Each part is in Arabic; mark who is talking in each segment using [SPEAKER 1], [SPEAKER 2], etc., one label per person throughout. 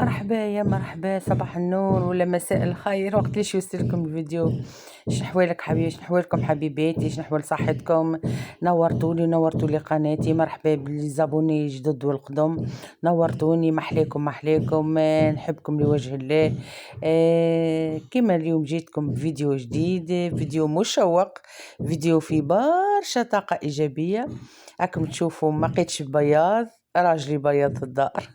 [SPEAKER 1] مرحبا يا مرحبا، صباح النور ولا مساء الخير، وقت اللي يوصلكم الفيديو. شنحوالك حبيبي، شنحوالكم حبيباتي، شنحوال صحتكم؟ نورتوني ونورتوا قناتي. مرحبا بالزابوني جدد والقدم، نورتوني. محليكم محليكم، نحبكم لوجه الله. كما اليوم جيتكم بفيديو جديد، فيديو مشوق، فيديو فيه برشا طاقة إيجابية. راكم تشوفوا ما لقيتش بياض، راجلي بياض في الدار.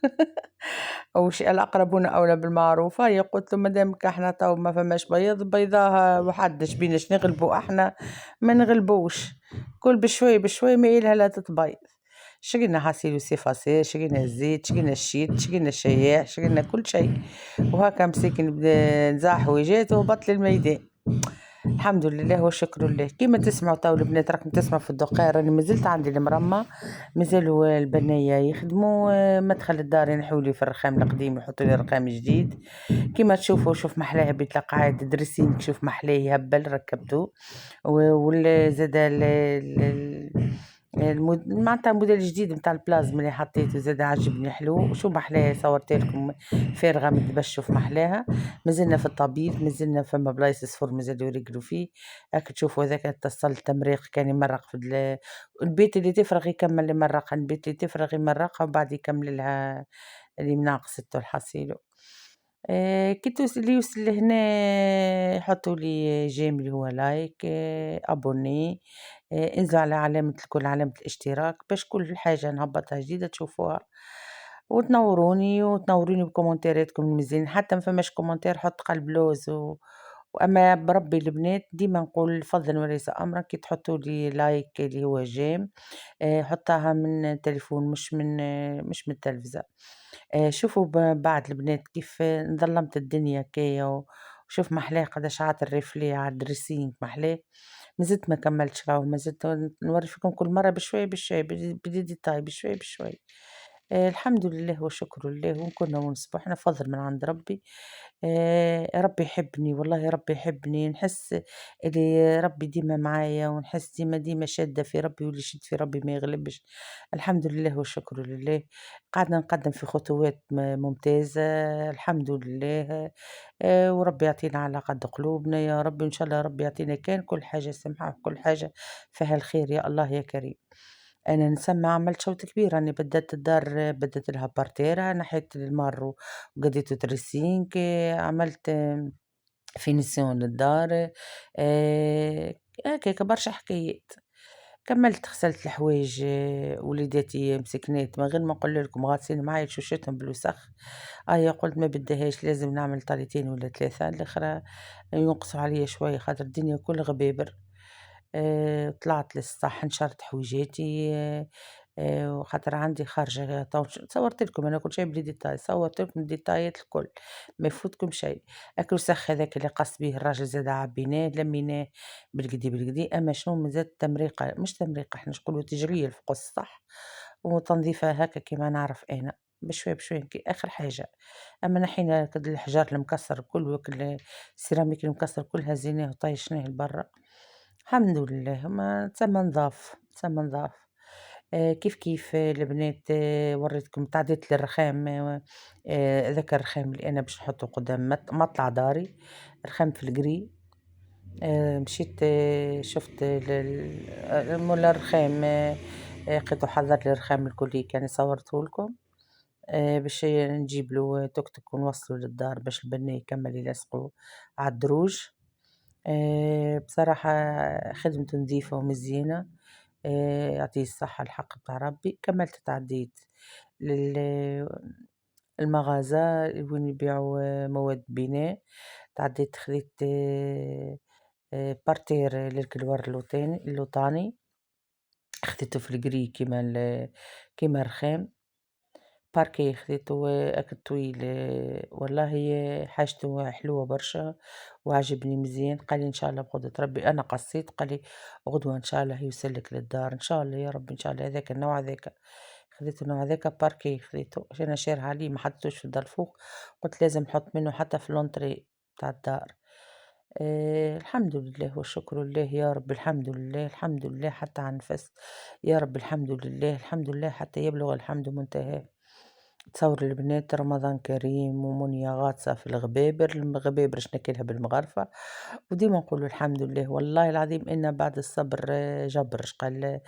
[SPEAKER 1] وش الأقربون أولى بالمعروف. هي قلت له مادامك احنا تو ما فماش بيض بيضاها وحدش بيناش نغلبوا احنا، ما نغلبوش. كل بشوي بشوي ما إلها لا تتبيض. شقلنا حصيل وسيفاسير، شقلنا الزيت، شقلنا الشيت، شقلنا الشياح، شقلنا كل شيء. وهكا مسكين بدا نزاح وجات وبطل الميدان. الحمد لله والشكر لله. كيما تسمعوا تو البنات راكم تسمعوا في الدقان، راني مازلت عندي المرمى، مازالوا البنية يخدموا. مدخل الدار ينحولي في الرخام القديم يحطوا لي رخام جديد. كيما تشوفوا شوف محلاه بيت القعاد دريسينغ، شوف محلاه يهبل ركبته. ولا زاد معناتها الموديل الجديد نتاع البلازما اللي حطيته زاد عجبني حلو. وشو محلاه صورت لكم فارغه متبش شوف محلاها. مازلنا في الطبيب، مازلنا فما بلايص صفر مازالوا يرقلوا فيه. راك تشوفوا هذاك اتصل التمريق كان يمرق في البيت اللي تفرغ يكمل يمرق، البيت اللي تفرغ يمرقها وبعد يكمل لها اللي مناقصته الحصيلو. كي اللي يوصل لهنا يحطوا لي جيم اللي هو لايك، ابوني، انزلوا على علامة الكل، علامة الاشتراك، باش كل حاجة نهبطها جديدة تشوفوها وتنوروني بكومنتيراتكم المزيان. حتى ما فماش كومنتير حط قلب لوز واما بربي البنات ديما نقول فضلا وليس امرا، كي تحطوا لي لايك اللي هو جيم حطها من التليفون مش من التلفزة. شوفوا بعد البنات كيف نظلمت الدنيا كيا. وشوف محلاه قداش عاد الريفلي على الدريسينغ محلاه. مازلت ما كملتش راهو، مازلت نوري فيكم كل مرة بشوي بشوي بدي ديتاي بشوي بشوي. الحمد لله والشكر لله، وكنا ونصبح احنا فضل من عند ربي. ربي يحبني، والله ربي يحبني، نحس اللي ربي ديما معايا، ونحس ديما شادة في ربي، واللي يشد في ربي ما يغلبش. الحمد لله والشكر لله. قعدنا نقدم في خطوات ممتازة. الحمد لله. وربي يعطينا على قد قلوبنا يا رب، إن شاء الله ربي يعطينا كان كل حاجة سمحة وكل حاجة فيها الخير يا الله يا كريم. أنا نسمّى عملت شوط كبير، راني بدّلت الدار، بدّلت لها بارتيرة، نحيت المار وقضيته تريسينك، عملت فينيسيون للدار. هكاك برشا حكايات. كمّلت غسلت الحوايج، وليداتي مسكنات من غير ما نقول لكم غاسلين معايا شوشتهم بالوسخ. قُلت ما بدّيهاش لازم نعمل طريتين والّا 3، الآخرى ينقصوا عليَّ شوية خاطر الدنيا كل غبابر. طلعت للسطح نشرت حويجاتي، وخاطر عندي خارجة تو صورت لكم أنا كل شيء بلي ديتاي، صورت لكم الديتايات الكل، ما يفوتكم شيء. الوسخ هذاك اللي قص بيه الراجل زاد عبيناه لميناه بالقدي بالقدي. أما شنو مازال تمريقة، مش تمريقة إحنا نقولوا تجرية فوق السطح، وتنظيفها هكا كيما نعرف أنا بشوي بشوي كي آخر حاجة. أما نحينا الحجار المكسر الكل السيراميك المكسر الكل هزيناه وطيشناه لبرا. الحمد لله ما تسمى نضاف، تسمى نضاف. كيف البنات، وريتكم تعديت للرخام. هذاك الرخام اللي أنا باش نحطه قدام مطلع داري، رخام في القري. مشيت، شفت مولا الرخام، لقيتو حضر لي الرخام الكل كان صورته لكم. باش نجيب له توك توك ونوصله للدار باش البنا يكمل يلصقه على الدروج. بصراحة خدمته نظيفة ومزيانة. يعطيه الصحة الحق بتاع ربي. كملت تعديت المغازة وين يبيعوا مواد بناء. تعديت خذيت بارتير للكلور اللوطاني، خذيته في القري كيما رخام. باركيه خذيته أكل طويل، والله حاجته حلوة برشا وعجبني مزيان. قال لي إن شاء الله بقدرة ربي، أنا قصيت قال لي غدوة إن شاء الله يوصلك للدار إن شاء الله يا رب إن شاء الله. هذاك النوع هذاك خذيت النوع هذاك باركيه خذيته عشان أنا شارها عليه ما حطيتوش في الدار الفوق، قلت لازم نحط منه حتى في لونتري بتاع الدار. الحمد لله والشكر لله يا رب، الحمد لله الحمد لله حتى عن نفس. يا رب الحمد لله الحمد لله حتى يبلغ الحمد منتهاه. تصور البنات رمضان كريم ومنيا غاطسة في الغبابر، الغبابر شناكلها بالمغرفة، وديما نقولوا الحمد لله والله العظيم إن بعد الصبر جبر، قال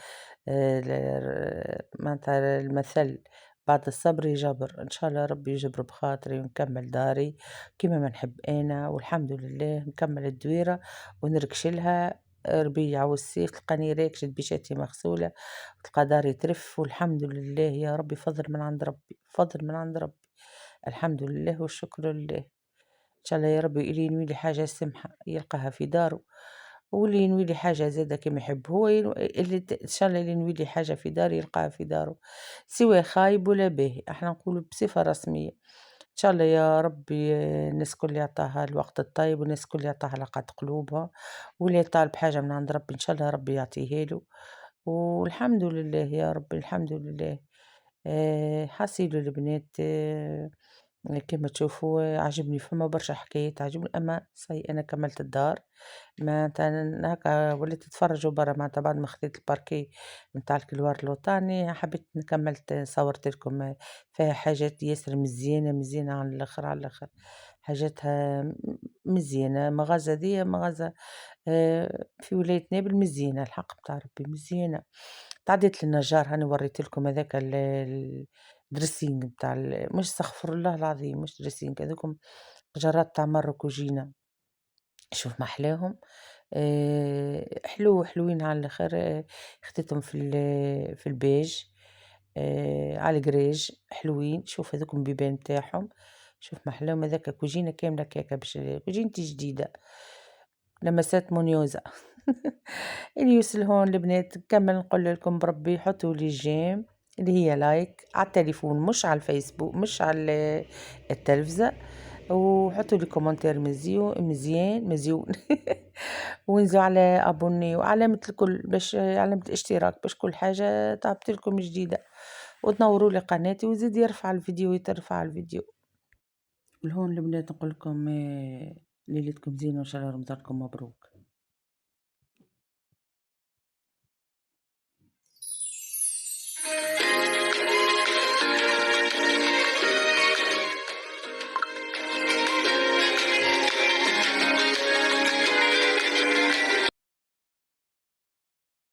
[SPEAKER 1] معناتها المثل بعد الصبر جبر، إن شاء الله ربي يجبر بخاطري ونكمل داري كيما ما نحب أنا، والحمد لله نكمل الدويرة ونركشلها ربيع والصيف تلقاني راكشة بيشاتي مغسولة وتلقى داري ترف، والحمد لله يا ربي فضل من عند ربي، فضل من عند ربي، الحمد لله والشكر لله. إن شاء الله يا ربي اللي ينوي لي حاجة سمحة يلقاها في دارو، واللي ينوي لي حاجة زادة كيما يحب هو اللي إن شاء الله اللي ينوي لي حاجة في داري يلقاها في دارو، سواء خايب ولا باهي، إحنا نقولوا بصفة رسمية، إن شاء الله يا ربي الناس الكل يعطاها الوقت الطيب، والناس الكل يعطاها لقات قلوبها، واللي طالب حاجة من عند ربي إن شاء الله ربي يعطيها له، والحمد لله يا ربي الحمد لله. حاسيلو البنات كيما تشوفوا عجبني فما برشا حكايات عجبني أما أنا كملت الدار معناتها هاكا وليت نتفرج برا معناتها بعد ما خديت الباركيه نتاع الكلوار الوطني حبيت كملت صورت لكم فيها حاجات ياسر مزيانة مزيانة على الآخر على الآخر حاجاتها مزيانة مغازة دي مغازة في ولاية نابل مزيانة الحق بتاع ربي مزيانة. تعديت للنجار هاني وريت لكم هذاك الدريسينج بتاع مش استغفر الله العظيم مش دريسينج هذوكم جرات تاع ماروكوجينا شوف ما أحلاهم حلوين على الآخر خديتهم في البيج على الجريج حلوين شوف هذوكم البيبان بتاعهم شوف ما أحلاهم هذاك كوجينة كاملة كيكة باش كوجينتي جديدة لمسات مونيوزا اللي يوصلهون البنات نكمل نقول لكم بربي حطوا لي جيم اللي هي لايك على التليفون مش على الفيسبوك مش على التلفزة وحطوا لي كومنتير مزيان مزيون وانزلوا على ابوني وعلامة الكل باش علامة الاشتراك باش كل حاجة تعبت لكم جديدة وتنوروا لي قناتي وزيد يرفع الفيديو يترفع الفيديو. ولهون البنات نقول لكم ليلتكم زينة وان شاء الله رمضانكم مبروك.